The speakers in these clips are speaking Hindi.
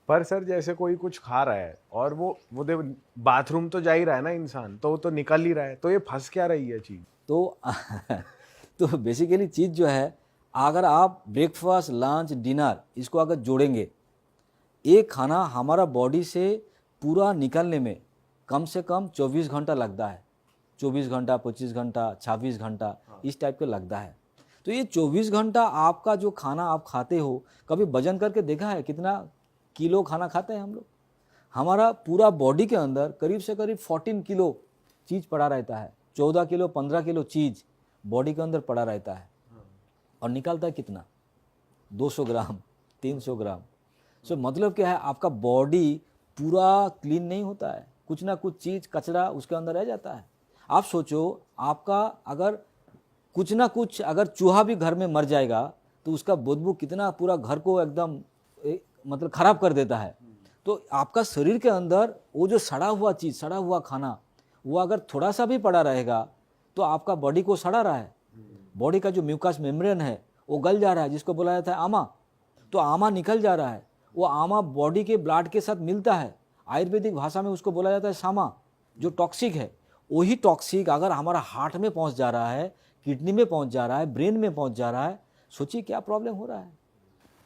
पर सर जैसे कोई कुछ खा रहा है और वो दे बाथरूम तो जा ही रहा है ना इंसान, तो वो तो निकल ही रहा है, तो ये फंस क्या रही है चीज? तो तो बेसिकली चीज़ जो है, अगर आप ब्रेकफास्ट लंच डिनर इसको अगर जोड़ेंगे, एक खाना हमारा बॉडी से पूरा निकलने में कम से कम 24 घंटा लगता है। 24 घंटा, 25 घंटा, 26 घंटा इस टाइप के लगता है। तो ये 24 घंटा आपका जो खाना आप खाते हो, कभी वजन करके देखा है कितना किलो खाना खाते हैं हम लोग? हमारा पूरा बॉडी के अंदर करीब से करीब 14 किलो चीज़ पड़ा रहता है। 14 किलो 15 किलो चीज़ बॉडी के अंदर पड़ा रहता है और निकलता है कितना? 200 ग्राम, 300 ग्राम। सो मतलब क्या है, आपका बॉडी पूरा क्लीन नहीं होता है, कुछ ना कुछ चीज़ कचरा उसके अंदर रह जाता है। आप सोचो, आपका अगर कुछ ना कुछ अगर चूहा भी घर में मर जाएगा तो उसका बदबू कितना पूरा घर को एकदम मतलब खराब कर देता है। तो आपका शरीर के अंदर वो जो सड़ा हुआ चीज़, सड़ा हुआ खाना, वो अगर थोड़ा सा भी पड़ा रहेगा तो आपका बॉडी को सड़ा रहा है। बॉडी का जो म्यूकस मेम्ब्रेन है वो गल जा रहा है, जिसको बोला जाता है आमा। तो आमा निकल जा रहा है, वो आमा बॉडी के ब्लड के साथ मिलता है। आयुर्वेदिक भाषा में उसको बोला जाता है सामा, जो टॉक्सिक है। वही टॉक्सिक अगर हमारा हार्ट में पहुंच जा रहा है, किडनी में पहुंच जा रहा है, ब्रेन में पहुंच जा रहा है, सोचिए क्या प्रॉब्लम हो रहा है।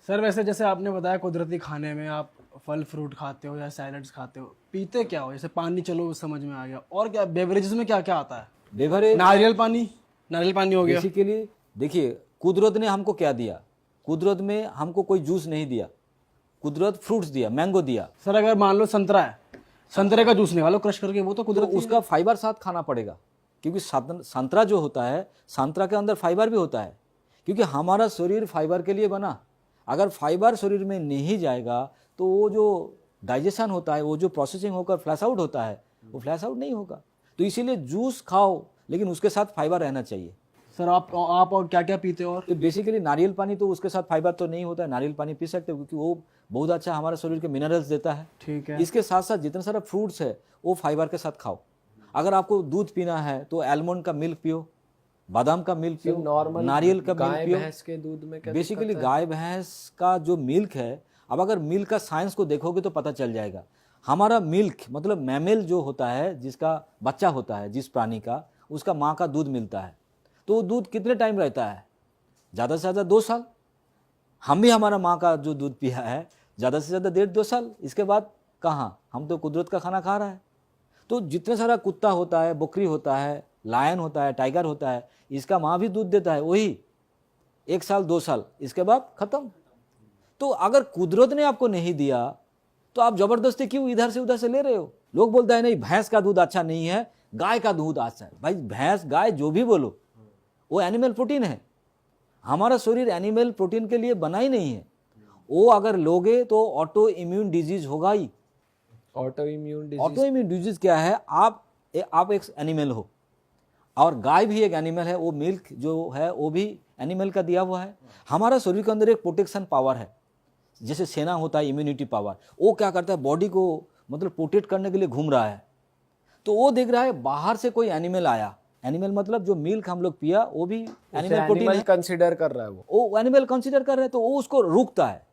सर वैसे जैसे आपने बताया कुदरती खाने में आप फल फ्रूट खाते हो या सैलड्स खाते हो, पीते क्या हो? जैसे पानी, चलो समझ में आ गया, और क्या बेवरेजेस में क्या क्या आता है? बेवरेज नारियल पानी हो गया। बेसिकली देखिए, कुदरत ने हमको क्या दिया? कुदरत में हमको कोई जूस नहीं दिया, कुदरत फ्रूट्स दिया, मैंगो दिया। सर अगर मान लो संतरा है, संतरे का जूस निकालो क्रश करके, वो तो तो कुदरती उसका फाइबर साथ खाना पड़ेगा, क्योंकि संतरा जो होता है, संतरा के अंदर फाइबर भी होता है, क्योंकि हमारा शरीर फाइबर के लिए बना। अगर फाइबर शरीर में नहीं जाएगा तो वो जो डाइजेशन होता है, वो जो प्रोसेसिंग होकर फ्लैश आउट होता है, वो फ्लैश आउट नहीं होगा। तो इसीलिए जूस खाओ, लेकिन उसके साथ फाइबर रहना चाहिए। सर आप और क्या क्या पीते हो? और तो बेसिकली नारियल पानी, तो उसके साथ फाइबर तो नहीं होता है, नारियल पानी पी सकते हो क्योंकि वो बहुत अच्छा हमारे शरीर के मिनरल्स देता है। ठीक है। इसके साथ साथ जितने सारे फ्रूट्स है वो फाइबर के साथ खाओ। अगर आपको दूध पीना है तो आलमंड का मिल्क पियो, बादाम का मिल्क पियो, नॉर्मल नारियल का मिल्क गाय पियो। भैंस के दूध में क्या बेसिकली गाय भैंस का जो मिल्क है, अब अगर मिल्क का साइंस को देखोगे तो पता चल जाएगा। हमारा मिल्क मतलब मैमेल जो होता है, जिसका बच्चा होता है जिस प्राणी का, उसका माँ का दूध मिलता है। तो वो दूध कितने टाइम रहता है? ज़्यादा से ज़्यादा 2 साल। हम भी हमारा माँ का जो दूध पिया है ज़्यादा से ज़्यादा 1.5-2 साल, इसके बाद कहाँ? हम तो कुदरत का खाना खा रहा है। तो जितने सारा कुत्ता होता है, बकरी होता है, लायन होता है, टाइगर होता है, इसका माँ भी दूध देता है वही 1 साल 2 साल, इसके बाद खत्म। तो अगर कुदरत ने आपको नहीं दिया तो आप जबरदस्ती क्यों इधर से उधर से ले रहे हो? लोग बोलता है नहीं भैंस का दूध अच्छा नहीं है, गाय का दूध अच्छा है। भाई भैंस गाय जो भी बोलो, वो एनिमल प्रोटीन है। हमारा शरीर एनिमल प्रोटीन के लिए बना ही नहीं है। वो अगर लोगे तो ऑटो इम्यून डिजीज होगा ही। Auto immune auto immune disease क्या है? आप एक एनिमल हो और गाय भी एक एनिमल है, वो मिल्क जो है वो भी एनिमल का दिया हुआ है। हमारा शरीर के अंदर एक प्रोटेक्शन पावर है, जैसे सेना होता है इम्यूनिटी पावर, वो क्या करता है बॉडी को मतलब प्रोटेक्ट करने के लिए घूम रहा है। तो वो देख रहा है बाहर से कोई एनिमल आया, एनिमल मतलब जो मिल्क हम लोग पिया वो भी एनिमल प्रोटीन है, कंसिडर कर रहा है वो एनिमल कंसीडर कर रहे हैं, तो वो उसको रोकता है।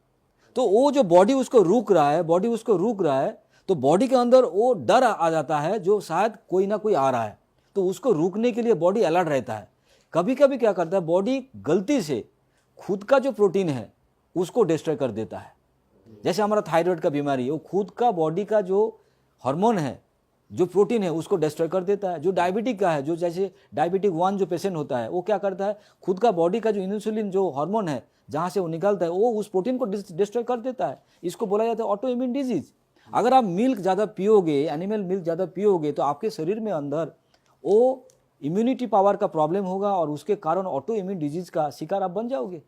तो वो जो बॉडी उसको रोक रहा है, तो बॉडी के अंदर वो डर आ जाता है जो शायद कोई ना कोई आ रहा है, तो उसको रोकने के लिए बॉडी अलर्ट रहता है। कभी कभी क्या करता है, बॉडी गलती से खुद का जो प्रोटीन है उसको डिस्ट्रॉय कर देता है। जैसे हमारा थायराइड का बीमारी है, वो खुद का बॉडी का जो हार्मोन है, जो प्रोटीन है, उसको डिस्ट्रॉय कर देता है। जो डायबिटिक का है, जो जैसे डायबिटिक 1 जो पेशेंट होता है, वो क्या करता है, खुद का बॉडी का जो इंसुलिन जो हार्मोन है जहाँ से वो निकलता है, वो उस प्रोटीन को डिस्ट्रॉय कर देता है। इसको बोला जाता है ऑटो इम्यून डिजीज। अगर आप मिल्क ज़्यादा पियोगे, एनिमल मिल्क ज़्यादा पियोगे, तो आपके शरीर में अंदर वो इम्यूनिटी पावर का प्रॉब्लम होगा और उसके कारण ऑटो इम्यून डिजीज का शिकार आप बन जाओगे।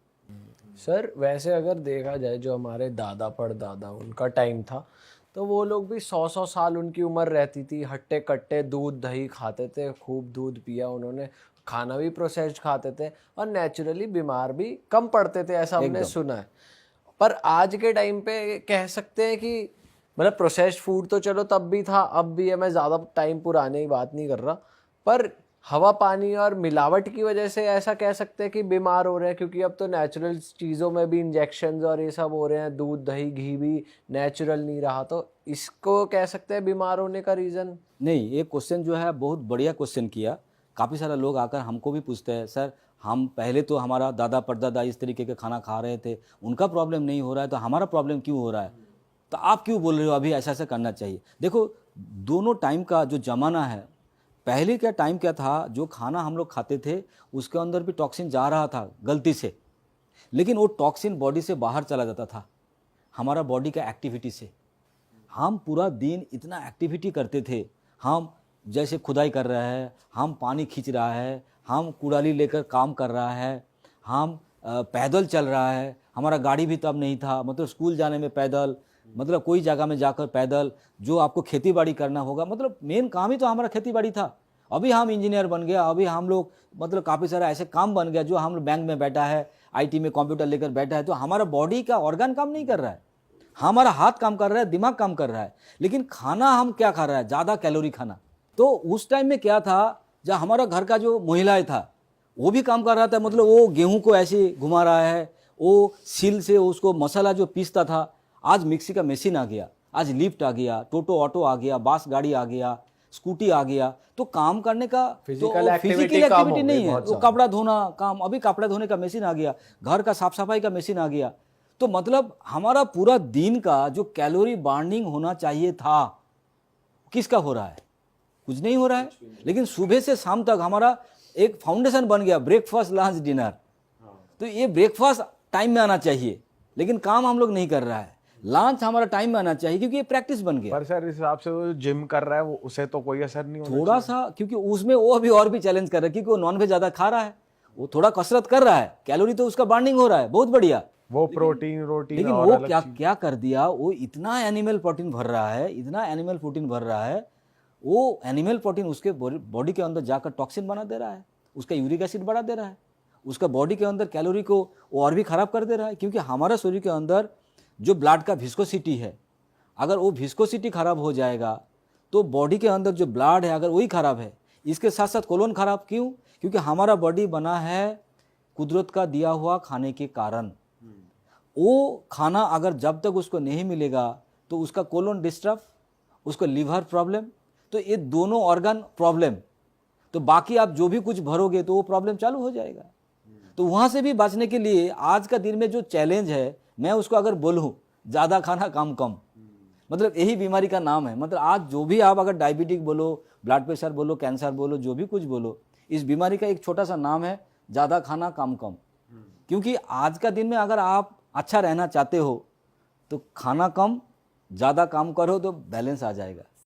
सर वैसे अगर देखा जाए, जो हमारे दादा परदादा उनका टाइम था, तो वो लोग भी 100-100 साल उनकी उम्र रहती थी। हट्टे कट्टे दूध दही खाते थे, खूब दूध पिया उन्होंने, खाना भी प्रोसेस्ड खाते थे और नेचुरली बीमार भी कम पड़ते थे, ऐसा हमने सुना है। पर आज के टाइम पे कह सकते हैं कि मतलब प्रोसेस्ड फूड तो चलो तब भी था, अब भी है, मैं ज़्यादा टाइम पुराने की बात नहीं कर रहा, पर हवा पानी और मिलावट की वजह से ऐसा कह सकते हैं कि बीमार हो रहे हैं, क्योंकि अब तो नेचुरल चीज़ों में भी इंजेक्शंस और ये सब हो रहे हैं, दूध दही घी भी नेचुरल नहीं रहा, तो इसको कह सकते हैं बीमार होने का रीज़न? नहीं, ये क्वेश्चन जो है बहुत बढ़िया क्वेश्चन किया। काफ़ी सारे लोग आकर हमको भी पूछते हैं, सर हम पहले तो हमारा दादा परदादा इस तरीके का खाना खा रहे थे, उनका प्रॉब्लम नहीं हो रहा है तो हमारा प्रॉब्लम क्यों हो रहा है, तो आप क्यों बोल रहे हो अभी ऐसा ऐसा करना चाहिए। देखो, दोनों टाइम का जो ज़माना है, पहले का टाइम क्या था, जो खाना हम लोग खाते थे उसके अंदर भी टॉक्सिन जा रहा था गलती से, लेकिन वो टॉक्सिन बॉडी से बाहर चला जाता था हमारा बॉडी का एक्टिविटी से। हम पूरा दिन इतना एक्टिविटी करते थे, हम जैसे खुदाई कर रहा है, हम पानी खींच रहा है, हम कुड़ाली लेकर काम कर रहा है, हम पैदल चल रहा है, हमारा गाड़ी भी तब नहीं था, मतलब स्कूल जाने में पैदल, मतलब कोई जगह में जाकर पैदल, जो आपको खेती बाड़ी करना होगा, मतलब मेन काम ही तो हमारा खेती बाड़ी था। अभी हम इंजीनियर बन गया, अभी हम लोग मतलब काफ़ी सारा ऐसे काम बन गया, जो हम लोग बैंक में बैठा है, आईटी में कंप्यूटर लेकर बैठा है, तो हमारा बॉडी का ऑर्गन काम नहीं कर रहा है, हमारा हाथ काम कर रहा है, दिमाग काम कर रहा है, लेकिन खाना हम क्या खा रहा है, ज़्यादा कैलोरी खाना। तो उस टाइम में क्या था, जब हमारा घर का जो महिलाएं था वो भी काम कर रहा था, मतलब वो गेहूं को ऐसे घुमा रहा है, वो सील से उसको मसाला जो पीसता था, आज मिक्सी का मशीन आ गया, आज लिफ्ट आ गया, टोटो ऑटो आ गया, बस गाड़ी आ गया, स्कूटी आ गया, तो काम करने का फिजिकल तो एक्टिविटी फिजिकल कम हो एक्टिविटी गई नहीं है, बहुत वो कपड़ा धोना काम, अभी कपड़ा धोने का मशीन आ गया, घर का साफ सफाई का मशीन आ गया। तो मतलब हमारा पूरा दिन का जो कैलोरी बर्निंग होना चाहिए था, किसका हो रहा है, कुछ नहीं हो रहा है। लेकिन सुबह से शाम तक हमारा एक फाउंडेशन बन गया, ब्रेकफास्ट लंच डिनर, तो ये ब्रेकफास्ट टाइम में आना चाहिए, लेकिन काम हम लोग नहीं कर रहा है। लंच हमारा टाइम में आना चाहिए, क्योंकि ये प्रैक्टिस बन गया। पर सर इस हिसाब से वो जिम कर रहा है, वो उसे तो कोई असर नहीं होना थोड़ा सा, क्योंकि उसमें वो अभी और भी चैलेंज कर रहा है, क्योंकि वो नॉनवेज ज्यादा खा रहा है, वो थोड़ा कसरत कर रहा है, कैलोरी तो उसका बर्निंग हो रहा है, बहुत बढ़िया। वो प्रोटीन रोटीन लेकिन और वो अलग क्या चीज। क्या कर दिया, वो इतना एनिमल प्रोटीन भर रहा है, इतना एनिमल प्रोटीन भर रहा है, वो एनिमल प्रोटीन उसके बॉडी के अंदर जाकर टॉक्सिन बना दे रहा है, उसका यूरिक एसिड बढ़ा दे रहा है, उसका बॉडी के अंदर कैलोरी को वो और भी खराब कर दे रहा है। क्योंकि हमारा शरीर के अंदर जो ब्लड का विस्कोसिटी है, अगर वो विस्कोसिटी खराब हो जाएगा तो बॉडी के अंदर जो ब्लड है अगर वही खराब है, इसके साथ साथ कोलोन खराब। क्यों? क्योंकि हमारा बॉडी बना है कुदरत का दिया हुआ खाने के कारण। वो खाना अगर जब तक उसको नहीं मिलेगा तो उसका कोलोन डिस्टर्ब, उसको लीवर प्रॉब्लम, तो ये दोनों ऑर्गन प्रॉब्लम, तो बाकी आप जो भी कुछ भरोगे तो वो प्रॉब्लम चालू हो जाएगा। तो वहाँ से भी बचने के लिए आज का दिन में जो चैलेंज है, मैं उसको अगर बोलूँ ज़्यादा खाना कम कम, मतलब यही बीमारी का नाम है। मतलब आज जो भी आप अगर डायबिटिक बोलो, ब्लड प्रेशर बोलो, कैंसर बोलो, जो भी कुछ बोलो, इस बीमारी का एक छोटा सा नाम है ज़्यादा खाना कम कम। क्योंकि आज का दिन में अगर आप अच्छा रहना चाहते हो तो खाना कम, ज़्यादा काम करो तो बैलेंस आ जाएगा।